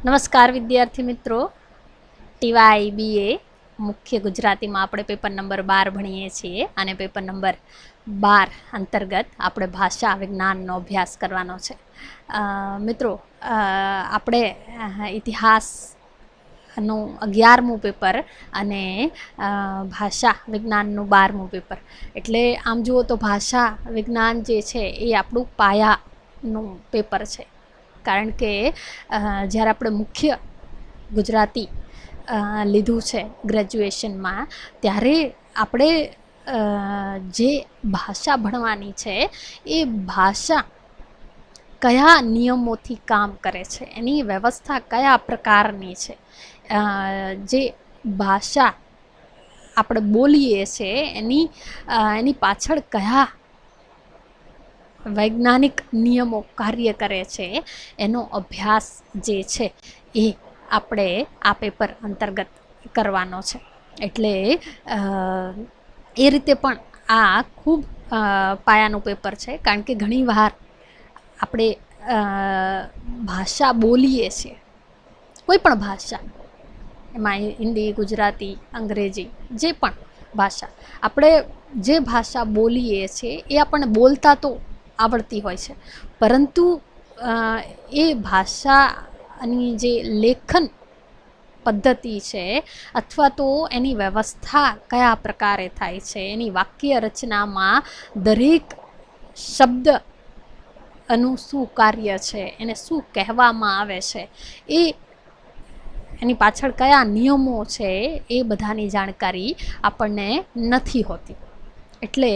નમસ્કાર વિદ્યાર્થી મિત્રો, ટીવાય બીએ મુખ્ય ગુજરાતીમાં આપણે પેપર નંબર 12 ભણીએ છીએ અને પેપર નંબર 12 અંતર્ગત આપણે ભાષા વિજ્ઞાનનો અભ્યાસ કરવાનો છે. મિત્રો, આપણે ઇતિહાસનું 11મું પેપર અને ભાષા વિજ્ઞાનનું 12મું પેપર, એટલે આમ જુઓ તો ભાષા વિજ્ઞાન જે છે એ આપણું પાયાનું પેપર છે. કારણ કે જ્યારે આપણે મુખ્ય ગુજરાતી લીધું છે ગ્રેજ્યુએશનમાં, ત્યારે આપણે જે ભાષા ભણવાની છે એ ભાષા કયા નિયમોથી કામ કરે છે, એની વ્યવસ્થા કયા પ્રકારની છે, જે ભાષા આપણે બોલીએ છીએ એની પાછળ કયા વૈજ્ઞાનિક નિયમો કાર્ય કરે છે, એનો અભ્યાસ જે છે એ આપણે આ પેપર અંતર્ગત કરવાનો છે. એટલે એ રીતે પણ આ ખૂબ પાયાનું પેપર છે. કારણ કે ઘણીવાર આપણે ભાષા બોલીએ છીએ, કોઈ પણ ભાષા, એમાં હિન્દી, ગુજરાતી, અંગ્રેજી, જે પણ ભાષા, આપણે જે ભાષા બોલીએ છીએ એ આપણને બોલતા તો આવડતી હોય છે, પરંતુ એ ભાષાની જે લેખન પદ્ધતિ છે અથવા તો એની વ્યવસ્થા કયા પ્રકારે થાય છે, એની વાક્ય રચનામાં દરેક શબ્દ એનું શું કાર્ય છે, એને શું કહેવામાં આવે છે, એની પાછળ કયા નિયમો છે, એ બધાની જાણકારી આપણને નથી હોતી. એટલે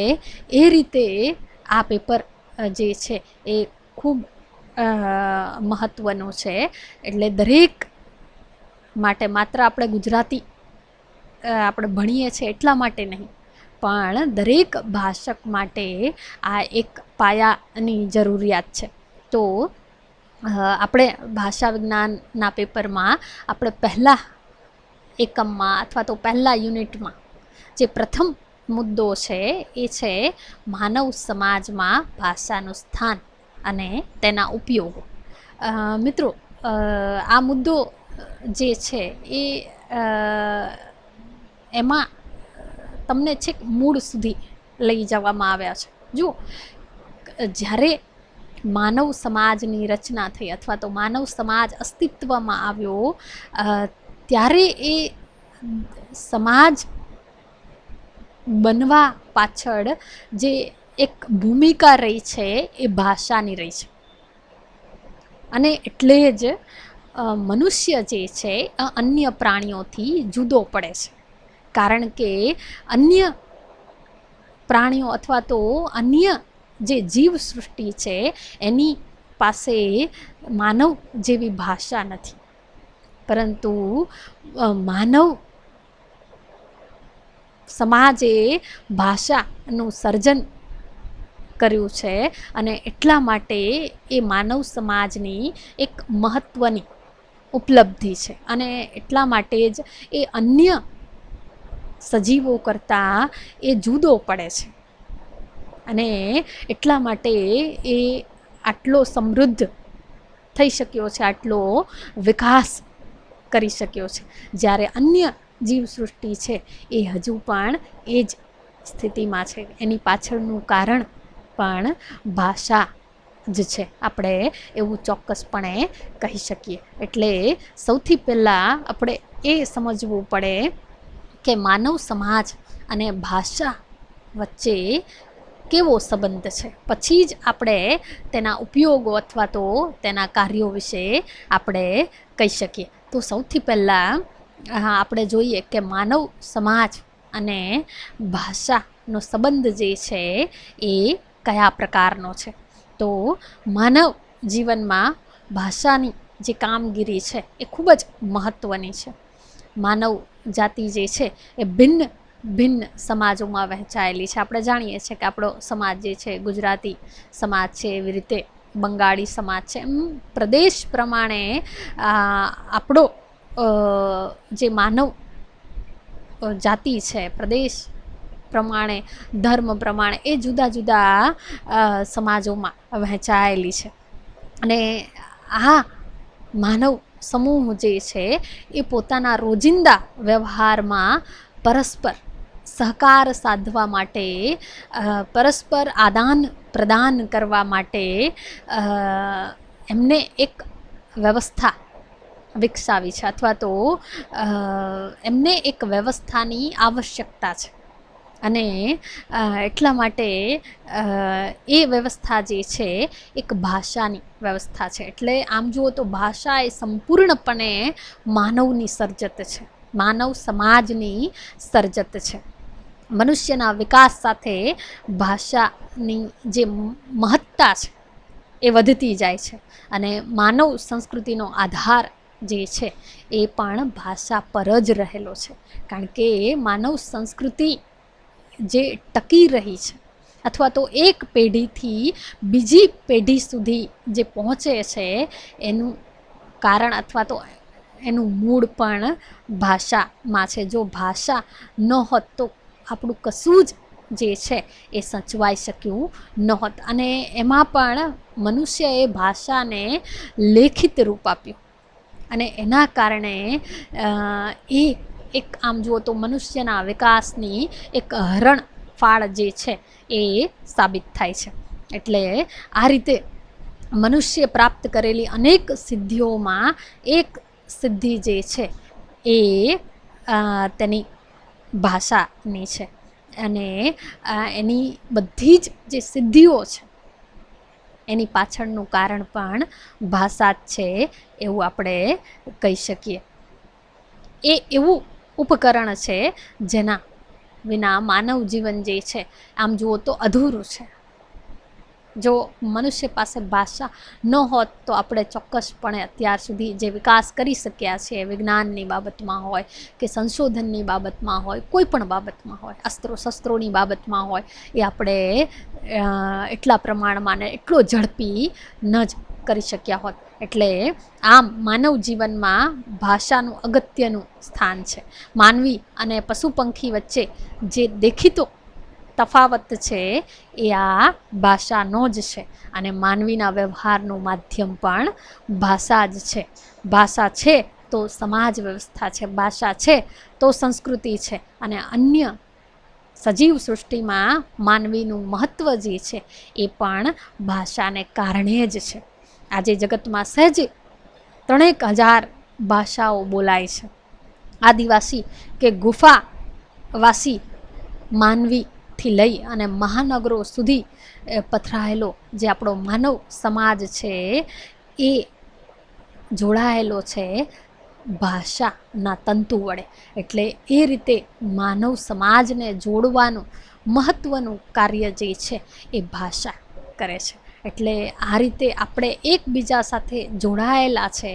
એ રીતે આ પેપર જે છે એ ખૂબ મહત્ત્વનું છે. એટલે દરેક માટે, માત્ર આપણે ગુજરાતી આપણે ભણીએ છીએ એટલા માટે નહીં, પણ દરેક ભાષક માટે આ એક પાયાની જરૂરિયાત છે. તો આપણે ભાષા વિજ્ઞાનના પેપરમાં આપણે પહેલા એકમમાં અથવા તો પહેલા યુનિટમાં જે પ્રથમ મુદ્દો છે એ છે માનવ સમાજમાં ભાષાનું સ્થાન અને તેના ઉપયોગો. મિત્રો, આ મુદ્દો જે છે એ એમાં તમને છેક મૂળ સુધી લઈ જવામાં આવ્યા છે. જુઓ, જ્યારે માનવ સમાજની રચના થઈ અથવા તો માનવ સમાજ અસ્તિત્વમાં આવ્યો, ત્યારે એ સમાજ બનવા પાછળ જે એક ભૂમિકા રહી છે એ ભાષાની રહી છે. અને એટલે જ મનુષ્ય જે છે અન્ય પ્રાણીઓથી જુદો પડે છે. કારણ કે અન્ય પ્રાણીઓ અથવા તો અન્ય જે જીવસૃષ્ટિ છે એની પાસે માનવ જેવી ભાષા નથી, પરંતુ માનવ સમાજે ભાષાનું સર્જન કર્યું છે. અને એટલા માટે એ માનવ સમાજની એક મહત્ત્વની ઉપલબ્ધિ છે. અને એટલા માટે જ એ અન્ય સજીવો કરતાં એ જુદો પડે છે. અને એટલા માટે એ આટલો સમૃદ્ધ થઈ શક્યો છે, આટલો વિકાસ કરી શક્યો છે, જ્યારે અન્ય જીવસૃષ્ટિ છે એ હજુ પણ એ જ સ્થિતિમાં છે. એની પાછળનું કારણ પણ ભાષા જ છે, આપણે એવું ચોક્કસપણે કહી શકીએ. એટલે સૌથી પહેલાં આપણે એ સમજવું પડે કે માનવ સમાજ અને ભાષા વચ્ચે કેવો સંબંધ છે, પછી જ આપણે તેના ઉપયોગો અથવા તો તેના કાર્યો વિશે આપણે કહી શકીએ. તો સૌથી પહેલાં આપણે જોઈએ કે માનવ સમાજ અને ભાષાનો સંબંધ જે છે એ કયા પ્રકારનો છે. તો માનવ જીવનમાં ભાષાની જે કામગીરી છે એ ખૂબ જ મહત્ત્વની છે. માનવ જાતિ જે છે એ ભિન્ન ભિન્ન સમાજોમાં વહેંચાયેલી છે. આપણે જાણીએ છીએ કે આપણો સમાજ જે છે ગુજરાતી સમાજ છે, એવી રીતે બંગાળી સમાજ છે. એમ પ્રદેશ પ્રમાણે આપણો જે માનવ જાતિ છે, પ્રદેશ પ્રમાણે, ધર્મ પ્રમાણે એ જુદા જુદા સમાજોમાં વહેંચાયેલી છે. અને આ માનવ સમૂહ જે છે એ પોતાના રોજિંદા વ્યવહારમાં પરસ્પર સહકાર સાધવા માટે, પરસ્પર આદાન પ્રદાન કરવા માટે એમને એક વ્યવસ્થા વિકસાવી છે, અથવા તો એમને એક વ્યવસ્થાની આવશ્યકતા છે. અને એટલા માટે એ વ્યવસ્થા જે છે એક ભાષાની વ્યવસ્થા છે. એટલે આમ જુઓ તો ભાષા એ સંપૂર્ણપણે માનવની સર્જત છે, માનવ સમાજની સર્જત છે. મનુષ્યના વિકાસ સાથે ભાષાની જે મહત્તા છે એ વધતી જાય છે, અને માનવ સંસ્કૃતિનો આધાર જે છે એ પણ ભાષા પર જ રહેલો છે. કારણ કે માનવ સંસ્કૃતિ જે ટકી રહી છે, અથવા તો એક પેઢીથી બીજી પેઢી સુધી જે પહોંચે છે, એનું કારણ અથવા તો એનું મૂળ પણ ભાષામાં છે. જો ભાષા ન હોત તો આપણું કશું જ જે છે એ સચવાઈ શક્યું નહોત. અને એમાં પણ મનુષ્યએ ભાષાને લેખિત રૂપ આપ્યું, અને એના કારણે એ એક આમ જુઓ તો મનુષ્યના વિકાસની એક હરણફાળ જે છે એ સાબિત થાય છે. એટલે આ રીતે મનુષ્ય પ્રાપ્ત કરેલી અનેક સિદ્ધિઓમાં એક સિદ્ધિ જે છે એ તેની ભાષાની છે, અને એની બધી જ જે સિદ્ધિઓ છે એની પાછળનું કારણ પણ ભાષા જ છે એવું આપણે કહી શકીએ. એ એવું ઉપકરણ છે જેના વિના માનવ જીવન જે છે આમ જુઓ તો અધૂરું છે. જો મનુષ્ય પાસે ભાષા ન હોત તો આપણે ચોક્કસપણે અત્યાર સુધી જે વિકાસ કરી શક્યા છે, વિજ્ઞાનની બાબતમાં હોય કે સંશોધનની બાબતમાં હોય, કોઈ પણ બાબતમાં હોય, અસ્ત્રો શસ્ત્રોની બાબતમાં હોય, એ આપણે એટલા પ્રમાણમાં ને એટલો ઝડપી ન જ કરી શક્યા હોત. એટલે આમ માનવ જીવનમાં ભાષાનું અગત્યનું સ્થાન છે. માનવી અને પશુ પંખી વચ્ચે જે દેખીતો તફાવત છે એ આ ભાષાનો જ છે, અને માનવીના વ્યવહારનું માધ્યમ પણ ભાષા જ છે. ભાષા છે તો સમાજ વ્યવસ્થા છે, ભાષા છે તો સંસ્કૃતિ છે, અને અન્ય સજીવ સૃષ્ટિમાં માનવીનું મહત્ત્વ જે છે એ પણ ભાષાને કારણે જ છે. આજે જગતમાં સહેજ 3000 ભાષાઓ બોલાય છે. આદિવાસી કે ગુફાવાસી માનવીથી લઈ અને મહાનગરો સુધી પથરાયેલો જે આપણો માનવ સમાજ છે એ જોડાયેલો છે ભાષાના તંતુ વડે. એટલે એ રીતે માનવ સમાજને જોડવાનું મહત્ત્વનું કાર્ય જે છે એ ભાષા કરે છે. એટલે આ રીતે આપણે એકબીજા સાથે જોડાયેલા છે.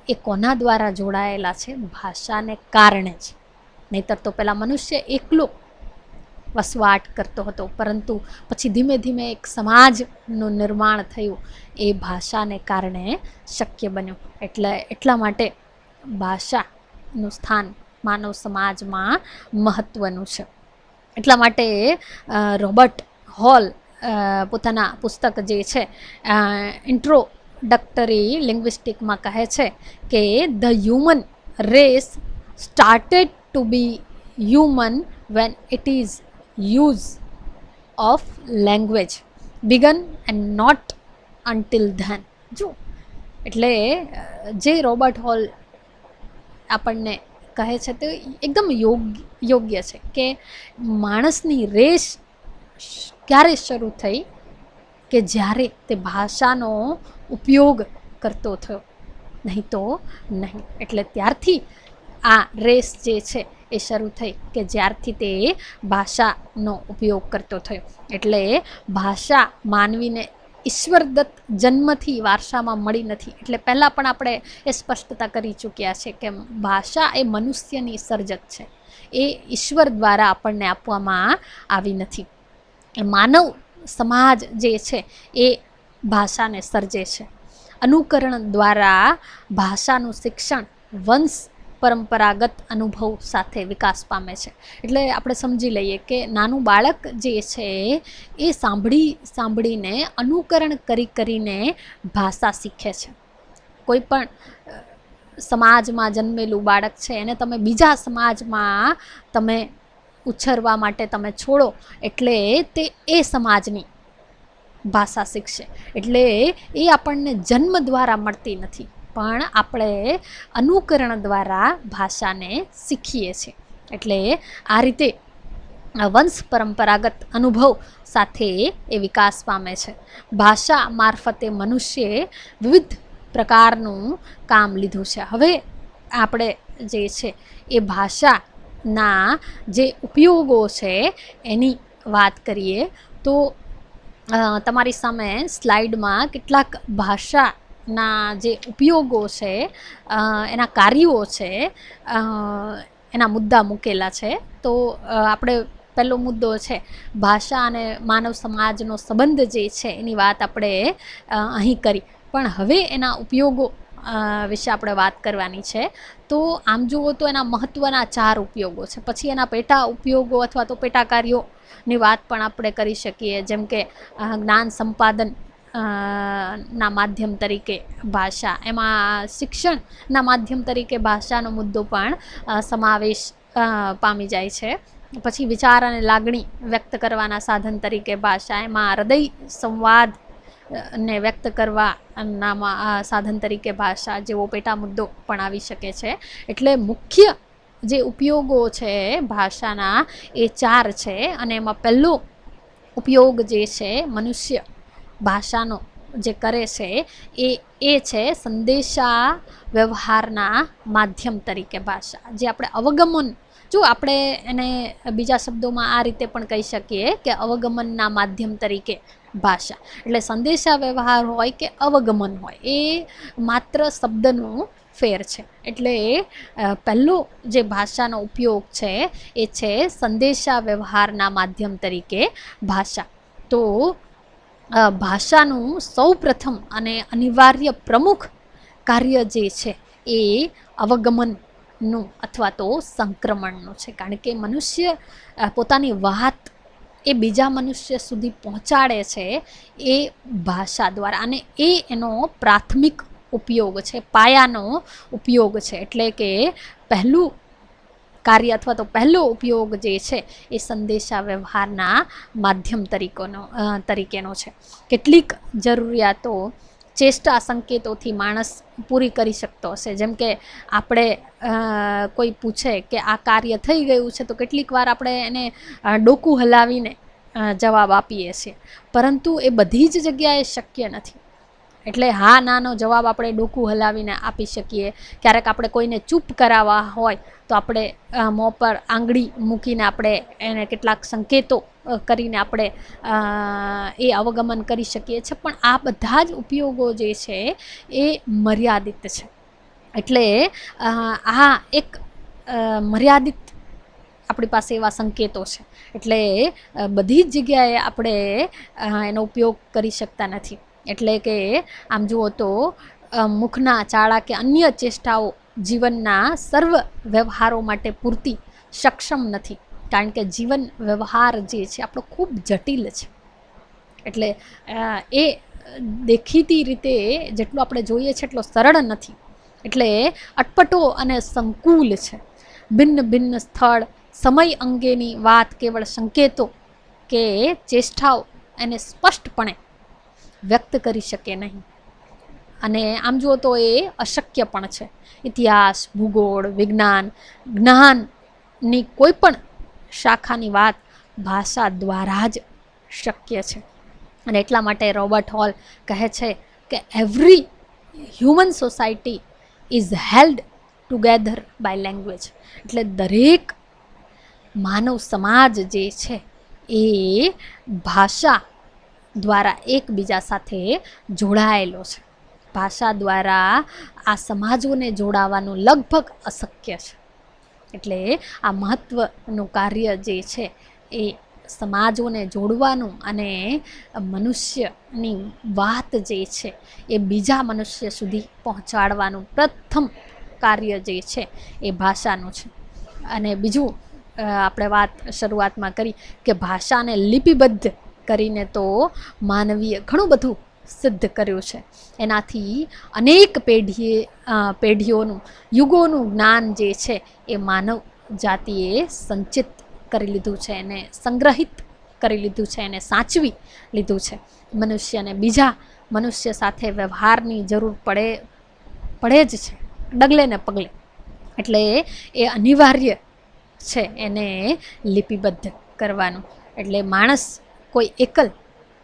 એ કોના દ્વારા જોડાયેલા છે? ભાષાને કારણે જ. નહીંતર તો પહેલાં મનુષ્ય એકલો વસવાટ કરતો હતો, પરંતુ પછી ધીમે ધીમે એક સમાજનું નિર્માણ થયું, એ ભાષાને કારણે શક્ય બન્યું. એટલા માટે ભાષાનું સ્થાન માનવ સમાજમાં મહત્ત્વનું છે. એટલા માટે રોબર્ટ હોલ પોતાના પુસ્તક જે છે ઇન્ટ્રોડક્ટરી લિંગ્વિસ્ટિકમાં કહે છે કે the human race started to be human when it is use of language begun and not until then. જો એટલે જે રોબર્ટ હોલ આપણને કહે છે તે એકદમ યોગ્ય છે કે માણસની રેસ ક્યારે શરૂ થઈ? કે જ્યારે તે ભાષાનો ઉપયોગ કરતો થયો, નહીં તો નહીં. એટલે ત્યારથી આ રેસ જે છે એ શરૂ થઈ કે જ્યારથી તે ભાષાનો ઉપયોગ કરતો થયો. એટલે ભાષા માનવીને ઈશ્વરદત્ત જન્મથી વારસામાં મળી નથી. એટલે પહેલાં પણ આપણે એ સ્પષ્ટતા કરી ચૂક્યા છે કે ભાષા એ મનુષ્યની સર્જત છે, એ ઈશ્વર દ્વારા આપણને આપવામાં આવી નથી. એ માનવ સમાજ જે છે એ ભાષાને સર્જે છે. અનુકરણ દ્વારા ભાષાનું શિક્ષણ વંશ પરંપરાગત અનુભવ સાથે વિકાસ પામે છે. એટલે આપણે સમજી લઈએ કે નાનું બાળક જે છે એ સાંભળીને અનુકરણ કરીને ભાષા શીખે છે. કોઈ પણ સમાજમાં જન્મેલું બાળક છે એને તમે બીજા સમાજમાં તમે ઉછરવા માટે તમે છોડો એટલે તે એ સમાજની ભાષા શીખશે. એટલે એ આપણને જન્મ દ્વારા મળતી નથી, પણ આપણે અનુકરણ દ્વારા ભાષાને શીખીએ છીએ. એટલે આ રીતે વંશ પરંપરાગત અનુભવ સાથે એ વિકાસ પામે છે. ભાષા મારફતે મનુષ્યએ વિવિધ પ્રકારનું કામ લીધું છે. હવે આપણે જે છે એ ભાષાના જે ઉપયોગો છે એની વાત કરીએ તો તમારી સામે સ્લાઇડમાં કેટલાક ભાષાના જે ઉપયોગો છે, એના કાર્યો છે, એના મુદ્દા મૂકેલા છે. તો આપણે પહેલો મુદ્દો છે ભાષા અને માનવ સમાજનો સંબંધ જે છે એની વાત આપણે અહીં કરી, પણ હવે એના ઉપયોગો વિશે આપણે વાત કરવાની છે. તો આમ જુઓ તો એના મહત્ત્વના 4 ઉપયોગો છે. પછી એના પેટા ઉપયોગો અથવા તો પેટા કાર્યોની વાત પણ આપણે કરી શકીએ, જેમ કે જ્ઞાન સંપાદન ના માધ્યમ તરીકે ભાષા, એમાં શિક્ષણના માધ્યમ તરીકે ભાષાનો મુદ્દો પણ સમાવેશ પામી જાય છે. પછી વિચાર અને લાગણી વ્યક્ત કરવાના સાધન તરીકે ભાષા, એમાં હૃદય સંવાદ ને વ્યક્ત કરવાના સાધન તરીકે ભાષા જેવો પેટા મુદ્દો પણ આવી શકે છે. એટલે મુખ્ય જે ઉપયોગો છે ભાષાના એ 4 છે. અને એમાં પહેલો ઉપયોગ જે છે મનુષ્ય ભાષાનો જે કરે છે એ છે સંદેશા વ્યવહારના માધ્યમ તરીકે ભાષા. જે આપણે અવગમન, જો આપણે એને બીજા શબ્દોમાં આ રીતે પણ કહી શકીએ કે અવગમનના માધ્યમ તરીકે ભાષા. એટલે સંદેશા વ્યવહાર હોય કે અવગમન હોય, એ માત્ર શબ્દનો ફેર છે. એટલે પહેલો જે ભાષાનો ઉપયોગ છે એ છે સંદેશા વ્યવહારના માધ્યમ તરીકે ભાષા. તો ભાષાનું સૌપ્રથમ અને અનિવાર્ય પ્રમુખ કાર્ય જે છે એ અવગમનનું અથવા તો સંક્રમણનું છે. કારણ કે મનુષ્ય પોતાની વાત એ બીજા મનુષ્ય સુધી પહોંચાડે છે એ ભાષા દ્વારા, અને એ એનો પ્રાથમિક ઉપયોગ છે, પાયાનો ઉપયોગ છે. એટલે કે પહેલું કાર્ય અથવા તો પહેલો ઉપયોગ જે છે એ સંદેશા વ્યવહારના માધ્યમ તરીકેનો છે. કેટલીક જરૂરિયાતો ચેષ્ટા સંકેતોથી માણસ પૂરી કરી શકતો હશે. જેમ કે આપણે કોઈ પૂછે કે આ કાર્ય થઈ ગયું છે તો કેટલીક વાર આપણે એને ડોકું હલાવીને જવાબ આપીએ છીએ, પરંતુ એ બધી જ જગ્યાએ શક્ય નથી. એટલે હા નાનો જવાબ આપણે ડોકું હલાવીને આપી શકીએ. ક્યારેક આપણે કોઈને ચૂપ કરાવવા હોય તો આપણે મોં પર આંગળી મૂકીને આપણે એને કેટલાક સંકેતો કરીને આપણે એ અવગમન કરી શકીએ છીએ. પણ આ બધા જ ઉપયોગો જે છે એ મર્યાદિત છે. એટલે આ એક મર્યાદિત આપણી પાસે એવા સંકેતો છે. એટલે બધી જ જગ્યાએ આપણે એનો ઉપયોગ કરી શકતા નથી. એટલે કે આમ જુઓ તો મુખના ચાળા કે અન્ય ચેષ્ટાઓ જીવનના સર્વ વ્યવહારો માટે પૂરતી સક્ષમ નથી. કારણ કે જીવન વ્યવહાર જે છે આપણો ખૂબ જટિલ છે. એટલે એ દેખીતી રીતે જેટલું આપણે જોઈએ છે એટલો સરળ નથી. એટલે અટપટો અને સંકુલ છે. ભિન્ન ભિન્ન સ્થળ સમય અંગેની વાત કેવળ સંકેતો કે ચેષ્ટાઓ એને સ્પષ્ટપણે વ્યક્ત કરી શકે નહીં. અને આમ જુઓ તો એ અશક્ય પણ છે. ઇતિહાસ, ભૂગોળ, વિજ્ઞાન, જ્ઞાનની કોઈ પણ શાખાની વાત ભાષા દ્વારા જ શક્ય છે. અને એટલા માટે રોબર્ટ હોલ કહે છે કે every human society is held together by language. એટલે દરેક માનવ સમાજ જે છે એ ભાષા દ્વારા એકબીજા સાથે જોડાયેલો છે. ભાષા દ્વારા આ સમાજોને જોડાવાનું લગભગ અશક્ય છે. એટલે આ મહત્ત્વનું કાર્ય જે છે એ સમાજોને જોડવાનું અને મનુષ્યની વાત જે છે એ બીજા મનુષ્ય સુધી પહોંચાડવાનું પ્રથમ કાર્ય જે છે એ ભાષાનું છે. અને બીજું આપણે વાત શરૂઆતમાં કરી કે ભાષાને લિપિબદ્ધ કરીને તો માનવીએ ઘણું બધું સિદ્ધ કર્યું છે. એનાથી અનેક પેઢીઓનું યુગોનું જ્ઞાન જે છે એ માનવ જાતિએ સંચિત કરી લીધું છે, એને સંગ્રહિત કરી લીધું છે, એને સાચવી લીધું છે. મનુષ્યને બીજા મનુષ્ય સાથે વ્યવહારની જરૂર પડે જ છે, ડગલે ને પગલે. એટલે એ અનિવાર્ય છે એને લિપિબદ્ધ કરવાનું. એટલે માણસ કોઈ એકલ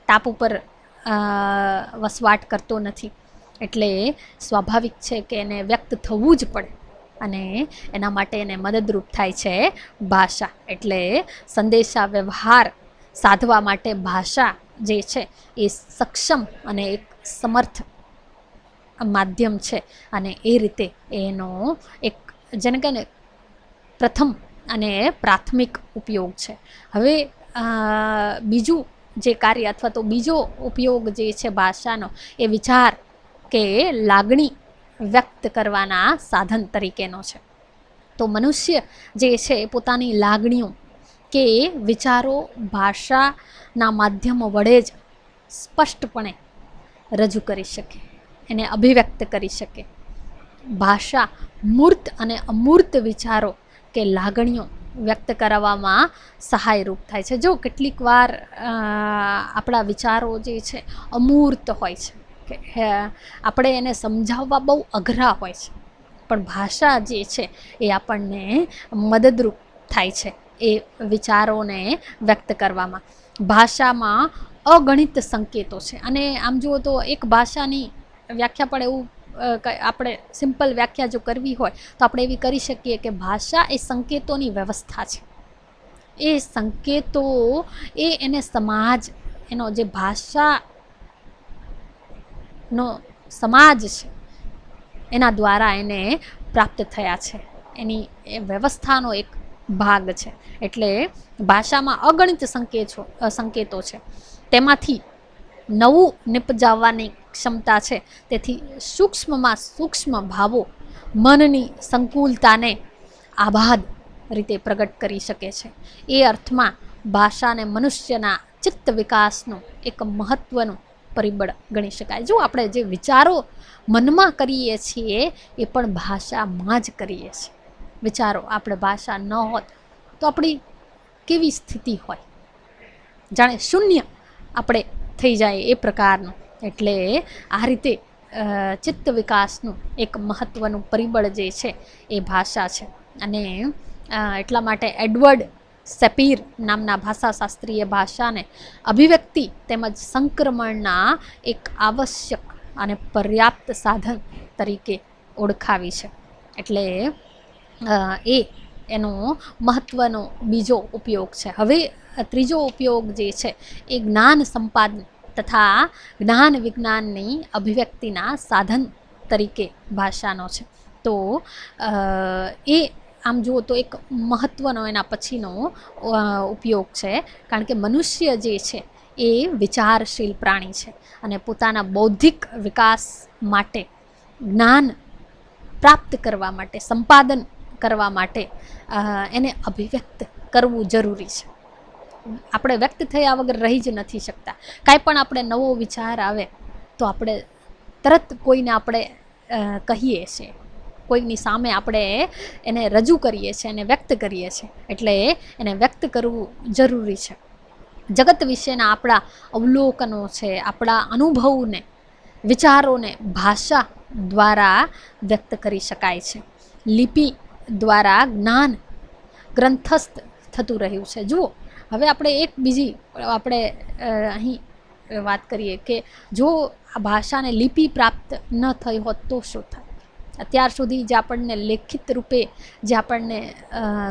ટાપુ પર વસવાટ કરતો નથી, એટલે સ્વાભાવિક છે કે એને વ્યક્ત થવું જ પડે, અને એના માટે એને મદદરૂપ થાય છે ભાષા. એટલે સંદેશા વ્યવહાર સાધવા માટે ભાષા જે છે એ સક્ષમ અને એક સમર્થ માધ્યમ છે. અને એ રીતે એનો એક જેને કહે ને પ્રથમ અને પ્રાથમિક ઉપયોગ છે. હવે બીજું જે કાર્ય અથવા તો બીજો ઉપયોગ જે છે ભાષાનો, એ વિચાર કે લાગણી વ્યક્ત કરવાના સાધન તરીકેનો છે. તો મનુષ્ય જે છે એ પોતાની લાગણીઓ કે વિચારો ભાષાના માધ્યમ વડે જ સ્પષ્ટપણે રજૂ કરી શકે, એને અભિવ્યક્ત કરી શકે. ભાષા મૂર્ત અને અમૂર્ત વિચારો કે લાગણીઓ વ્યક્ત કરવામાં સહાયરૂપ થાય છે. જો કેટલીક વાર આપણા વિચારો જે છે અમૂર્ત હોય છે, કે આપણે એને સમજાવવા બહુ અઘરા હોય છે, પણ ભાષા જે છે એ આપણને મદદરૂપ થાય છે એ વિચારોને વ્યક્ત કરવામાં. ભાષામાં અગણિત સંકેતો છે, અને આમ જુઓ તો એક ભાષાની વ્યાખ્યા પણ એવું આપણે સિમ્પલ વ્યાખ્યા જો કરવી હોય તો આપણે એવી કરી શકીએ કે ભાષા એ સંકેતોની વ્યવસ્થા છે. એ સંકેતો એને સમાજ, એનો જે ભાષાનો સમાજ છે એના દ્વારા એને પ્રાપ્ત થયા છે, એની એ વ્યવસ્થાનો એક ભાગ છે. એટલે ભાષામાં અગણિત સંકેતો છે, તેમાંથી નવું નિપજાવવાની ક્ષમતા છે. તેથી સૂક્ષ્મમાં સૂક્ષ્મ ભાવો મનની સંકુલતાને આબાદ રીતે પ્રગટ કરી શકે છે. એ અર્થમાં ભાષાને મનુષ્યના ચિત્ત વિકાસનું એક મહત્વનું પરિબળ ગણી શકાય. જો આપણે જે વિચારો મનમાં કરીએ છીએ એ પણ ભાષામાં જ કરીએ છીએ. વિચારો આપણે ભાષા ન હોત તો આપણી કેવી સ્થિતિ હોય, જાણે શૂન્ય આપણે થઈ જાય એ પ્રકારનું. એટલે આ રીતે ચિત્ત વિકાસનું એક મહત્વનું પરિબળ જે છે એ ભાષા છે. અને એટલા માટે એડવર્ડ સેપીર નામના ભાષાશાસ્ત્રીએ ભાષાને અભિવ્યક્તિ તેમજ સંક્રમણના એક આવશ્યક અને પર્યાપ્ત સાધન તરીકે ઓળખાવી છે. એટલે એનો મહત્વનો બીજો ઉપયોગ છે. હવે ત્રીજો ઉપયોગ જે છે એ જ્ઞાન સંપાદન તથા જ્ઞાન વિજ્ઞાનની અભિવ્યક્તિના સાધન તરીકે ભાષાનો છે. તો એ આમ જુઓ તો એક મહત્વનો એના પછીનો ઉપયોગ છે, કારણ કે મનુષ્ય જે છે એ વિચારશીલ પ્રાણી છે, અને પોતાના બૌદ્ધિક વિકાસ માટે જ્ઞાન પ્રાપ્ત કરવા માટે, સંપાદન કરવા માટે એને અભિવ્યક્ત કરવું જરૂરી છે. આપણે વ્યક્ત થયા વગર રહી જ નથી શકતા. કાંઈ પણ આપણે નવો વિચાર આવે તો આપણે તરત કોઈને આપણે કહીએ છીએ, કોઈની સામે આપણે એને રજૂ કરીએ છીએ, એને વ્યક્ત કરીએ છીએ. એટલે એને વ્યક્ત કરવું જરૂરી છે. જગત વિશેના આપણા અવલોકનો છે, આપણા અનુભવને, વિચારોને ભાષા દ્વારા વ્યક્ત કરી શકાય છે. લિપિ દ્વારા જ્ઞાન ગ્રંથસ્થ થતું રહ્યું છે. જુઓ, હવે આપણે એક બીજી આપણે અહીં વાત કરીએ કે જો આ ભાષાને લિપિ પ્રાપ્ત ન થઈ હોત તો શું થાય? અત્યાર સુધી જે આપણને લેખિત રૂપે જે આપણને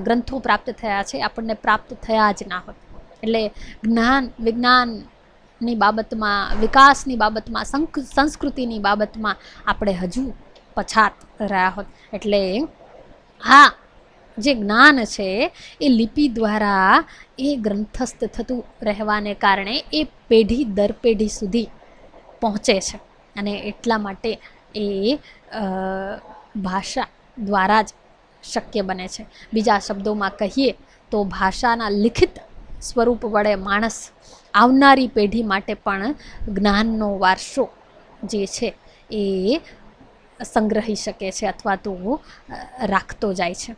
ગ્રંથો પ્રાપ્ત થયા છે, આપણને પ્રાપ્ત થયા જ ના હોત. એટલે જ્ઞાન વિજ્ઞાનની બાબતમાં, વિકાસની બાબતમાં, સંસ્કૃતિની બાબતમાં આપણે હજુ પછાત રહ્યા હોત. એટલે હા, જે જ્ઞાન છે એ લિપિ દ્વારા એ ગ્રંથસ્થ થતું રહેવાને કારણે એ પેઢી દર પેઢી સુધી પહોંચે છે. અને એટલા માટે એ ભાષા દ્વારા જ શક્ય બને છે. બીજા શબ્દોમાં કહીએ તો ભાષાના લિખિત સ્વરૂપ વડે માણસ આવનારી પેઢી માટે પણ જ્ઞાનનો વારસો જે છે એ સંગ્રહી શકે છે અથવા તો રાખતો જાય છે.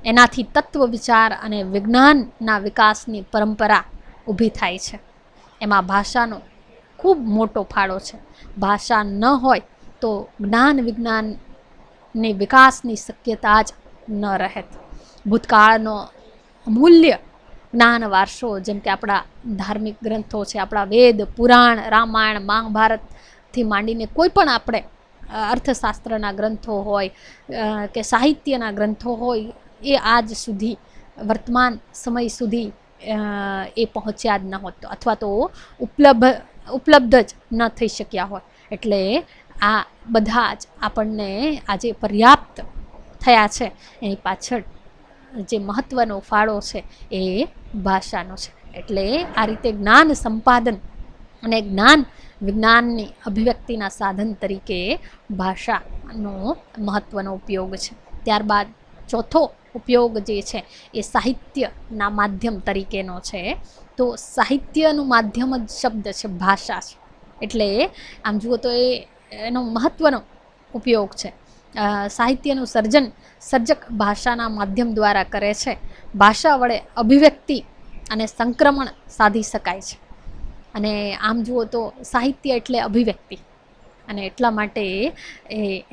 એનાથી તત્વ વિચાર અને વિજ્ઞાનના વિકાસની પરંપરા ઊભી થાય છે. એમાં ભાષાનો ખૂબ મોટો ફાળો છે. ભાષા ન હોય તો જ્ઞાન વિજ્ઞાનની વિકાસની શક્યતા જ ન રહેત. ભૂતકાળનો અમૂલ્ય જ્ઞાન વારસો જેમ કે આપણા ધાર્મિક ગ્રંથો છે, આપણા વેદ, પુરાણ, રામાયણ, મહાભારતથી માંડીને કોઈ પણ આપણે અર્થશાસ્ત્રના ગ્રંથો હોય કે સાહિત્યના ગ્રંથો હોય, એ આજ સુધી વર્તમાન સમય સુધી એ પહોંચ્યા જ ન હોત અથવા તો ઉપલબ્ધ જ ન થઈ શક્યા હોય. એટલે આ બધા જ આપણને આજે પર્યાપ્ત થયા છે એની પાછળ જે મહત્ત્વનો ફાળો છે એ ભાષાનો છે. એટલે આ રીતે જ્ઞાન સંપાદન અને જ્ઞાન વિજ્ઞાનની અભિવ્યક્તિના સાધન તરીકે ભાષાનો મહત્ત્વનો ઉપયોગ છે. ત્યારબાદ ચોથો ઉપયોગ જે છે એ સાહિત્યના માધ્યમ તરીકેનો છે. તો સાહિત્યનું માધ્યમ જ શબ્દ છે, ભાષા છે. એટલે આમ જુઓ તો એનો મહત્ત્વનો ઉપયોગ છે. સાહિત્યનું સર્જક ભાષાના માધ્યમ દ્વારા કરે છે. ભાષા વડે અભિવ્યક્તિ અને સંક્રમણ સાધી શકાય છે. અને આમ જુઓ તો સાહિત્ય એટલે અભિવ્યક્તિ, અને એટલા માટે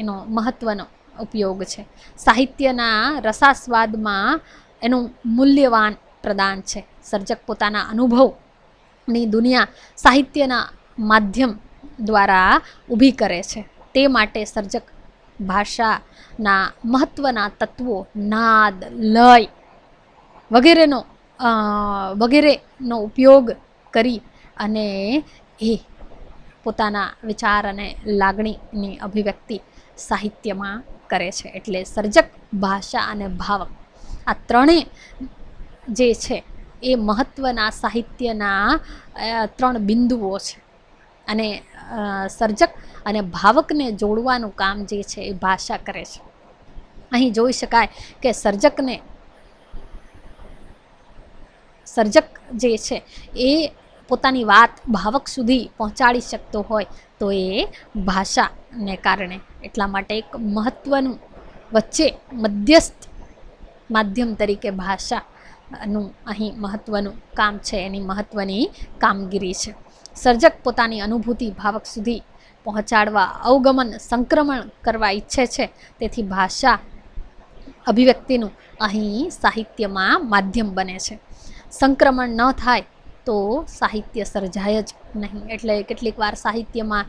એનો મહત્ત્વનો ઉપયોગ છે. સાહિત્યના રસાસ્વાદમાં એનું મૂલ્યવાન પ્રદાન છે. સર્જક પોતાના અનુભવની દુનિયા સાહિત્યના માધ્યમ દ્વારા ઊભી કરે છે. તે માટે સર્જક ભાષાના મહત્ત્વના તત્વો નાદ, લય વગેરેનો ઉપયોગ કરી અને એ પોતાના વિચાર અને લાગણીની અભિવ્યક્તિ સાહિત્યમાં કરે છે. એટલે સર્જક, ભાષા અને ભાવક આ ત્રણેય જે છે એ મહત્ત્વના સાહિત્યના ત્રણ બિંદુઓ છે. અને સર્જક અને ભાવકને જોડવાનું કામ જે છે એ ભાષા કરે છે. અહીં જોઈ શકાય કે સર્જક જે છે એ પોતાની વાત ભાવક સુધી પહોંચાડી શકતો હોય તો એ ભાષાને કારણે. એટલા માટે એક મહત્ત્વનું વચ્ચે મધ્યસ્થ માધ્યમ તરીકે ભાષાનું અહીં મહત્ત્વનું કામ છે, એની મહત્ત્વની કામગીરી છે. સર્જક પોતાની અનુભૂતિ ભાવક સુધી પહોંચાડવા, અવગમન, સંક્રમણ કરવા ઈચ્છે છે. તેથી ભાષા અભિવ્યક્તિનું અહીં સાહિત્યમાં માધ્યમ બને છે. સંક્રમણ ન થાય તો સાહિત્ય સર્જાય જ નહીં. એટલે કેટલીક વાર સાહિત્યમાં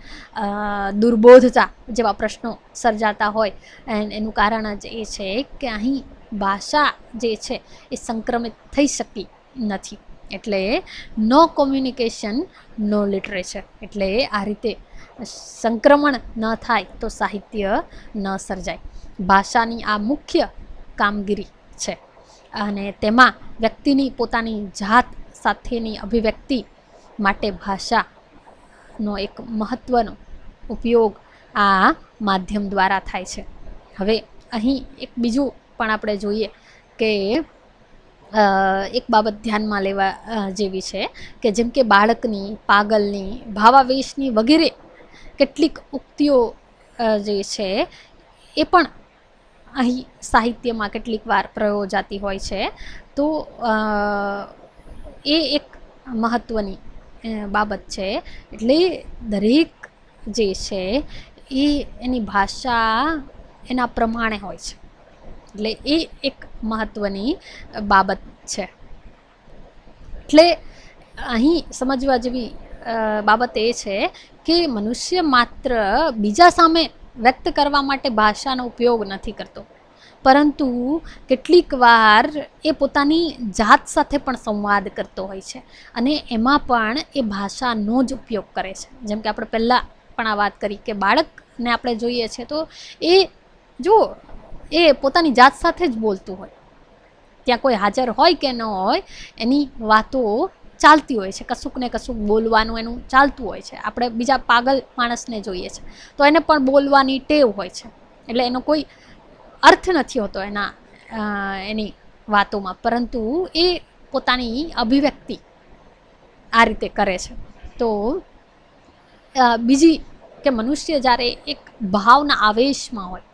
દુર્બોધતા જેવા પ્રશ્નો સર્જાતા હોય, એનું કારણ જ એ છે કે અહીં ભાષા જે છે એ સંક્રમિત થઈ શકી નથી. એટલે નો કોમ્યુનિકેશન, નો લિટરેચર. એટલે આ રીતે સંક્રમણ ન થાય તો સાહિત્ય ન સર્જાય. ભાષાની આ મુખ્ય કામગીરી છે. અને તેમાં વ્યક્તિની પોતાની જાત સાથેની અભિવ્યક્તિ માટે ભાષાનો એક મહત્ત્વનો ઉપયોગ આ માધ્યમ દ્વારા થાય છે. હવે અહીં એક બીજું પણ આપણે જોઈએ કે એક બાબત ધ્યાનમાં લેવા જેવી છે કે જેમ કે બાળકની, પાગલની, ભાવાવેશની વગેરે કેટલીક ઉક્તિઓ જે છે એ પણ અહીં સાહિત્યમાં કેટલીક વાર પ્રયોજાતી હોય છે. તો એ એક મહત્ત્વની બાબત છે. એટલે દરેક જે છે એ એની ભાષા એના પ્રમાણે હોય છે. એટલે એ એક મહત્ત્વની બાબત છે. એટલે અહીં સમજવા જેવી બાબત એ છે કે મનુષ્ય માત્ર બીજા સામે વ્યક્ત કરવા માટે ભાષાનો ઉપયોગ નથી કરતો, પરંતુ કેટલીક વાર એ પોતાની જાત સાથે પણ સંવાદ કરતો હોય છે. અને એમાં પણ એ ભાષાનો જ ઉપયોગ કરે છે. જેમ કે આપણે પહેલાં પણ આ વાત કરી કે બાળકને આપણે જોઈએ છે તો એ પોતાની જાત સાથે જ બોલતું હોય. ત્યાં કોઈ હાજર હોય કે ન હોય, એની વાતો ચાલતી હોય છે. કશુંક ને કશુંક બોલવાનું એનું ચાલતું હોય છે. આપણે બીજા પાગલ માણસને જોઈએ છે તો એને પણ બોલવાની ટેવ હોય છે. એટલે એનો કોઈ અર્થ નથી હોતો એની વાતોમાં, પરંતુ એ પોતાની અભિવ્યક્તિ આ રીતે કરે છે. તો બીજી કે મનુષ્ય જ્યારે એક ભાવના આવેશમાં હોય,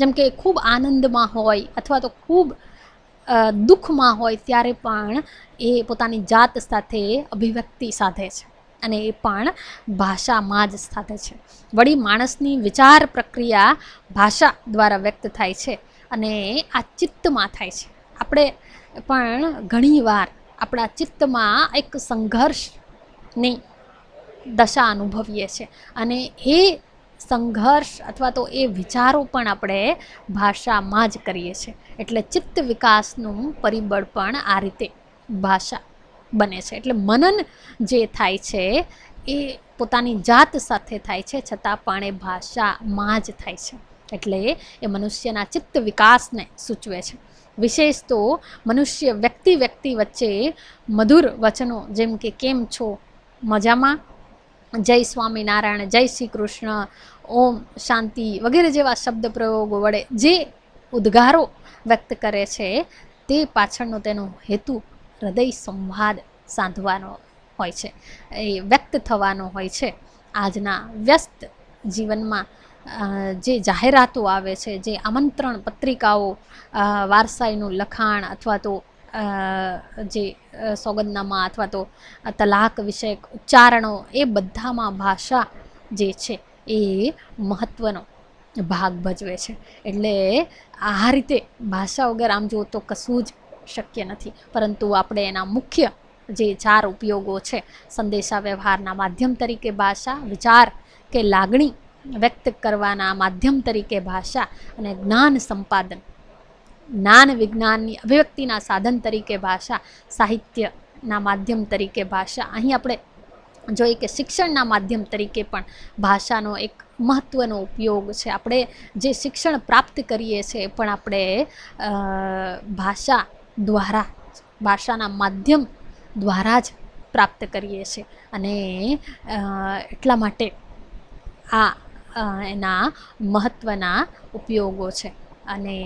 જેમ કે ખૂબ આનંદમાં હોય અથવા તો ખૂબ દુઃખમાં હોય, ત્યારે પણ એ પોતાની જાત સાથે અભિવ્યક્તિ સાધે છે અને એ પણ ભાષામાં જ સાધે છે. વળી માણસની વિચાર પ્રક્રિયા ભાષા દ્વારા વ્યક્ત થાય છે અને આ ચિત્તમાં થાય છે. આપણે પણ ઘણીવાર આપણા ચિત્તમાં એક સંઘર્ષની દશા અનુભવીએ છીએ અને એ સંઘર્ષ અથવા તો એ વિચારો પણ આપણે ભાષામાં જ કરીએ છીએ. એટલે ચિત્ત વિકાસનું પરિબળ પણ આ રીતે ભાષા બને છે. એટલે મનન જે થાય છે એ પોતાની જાત સાથે થાય છે, છતાં પણ એ ભાષામાં જ થાય છે. એટલે એ મનુષ્યના ચિત્ત વિકાસને સૂચવે છે. વિશેષ તો મનુષ્ય વ્યક્તિ વચ્ચે મધુર વચનો જેમ કે કેમ છો, મજામાં, જય સ્વામિનારાયણ, જય શ્રી કૃષ્ણ, ઓમ શાંતિ વગેરે જેવા શબ્દ પ્રયોગો વડે જે ઉદ્ગારો વ્યક્ત કરે છે, તે પાછળનો તેનો હેતુ હૃદય સંવાદ સાધવાનો હોય છે, એ વ્યક્ત થવાનો હોય છે. આજના વ્યસ્ત જીવનમાં જે જાહેરાતો આવે છે, જે આમંત્રણ પત્રિકાઓ, વારસાઈનું લખાણ અથવા તો જે સોગંદનામા અથવા તો તલાક વિષયક ઉચ્ચારણો, એ બધામાં ભાષા જે છે એ મહત્ત્વનો ભાગ ભજવે છે. એટલે આ રીતે ભાષા વગર આમ જુઓ તો કશું જ શક્ય નથી. પરંતુ આપણે એના મુખ્ય જે 4 ઉપયોગો છે, સંદેશા વ્યવહારના માધ્યમ તરીકે ભાષા, વિચાર કે લાગણી વ્યક્ત કરવાના માધ્યમ તરીકે ભાષા, અને જ્ઞાન સંપાદન, જ્ઞાન વિજ્ઞાનની અભિવ્યક્તિના સાધન તરીકે ભાષા, સાહિત્યના માધ્યમ તરીકે ભાષા. અહીં આપણે જોઈએ કે શિક્ષણના માધ્યમ તરીકે પણ ભાષાનો એક મહત્ત્વનો ઉપયોગ છે. આપણે જે શિક્ષણ પ્રાપ્ત કરીએ છીએ પણ આપણે ભાષા દ્વારા, ભાષાના માધ્યમ દ્વારા જ પ્રાપ્ત કરીએ છીએ. અને એટલા માટે આ એના મહત્ત્વના ઉપયોગો છે. અને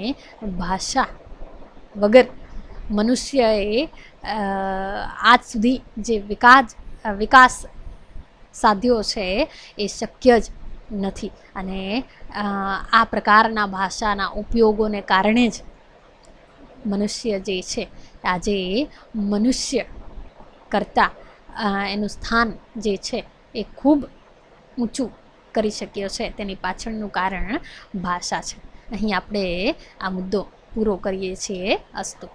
ભાષા વગર મનુષ્યએ આજ સુધી જે વિકાસ સાધ્યો છે એ શક્ય જ નથી. અને આ પ્રકારના ભાષાના ઉપયોગોને કારણે જ મનુષ્ય જે છે આજે મનુષ્ય કરતાં એનું સ્થાન જે છે એ ખૂબ ઊંચું કરી શક્યો છે. તેની પાછળનું કારણ ભાષા છે. અહીં આપણે આ મુદ્દો પૂરો કરીએ છીએ. અસ્તુ.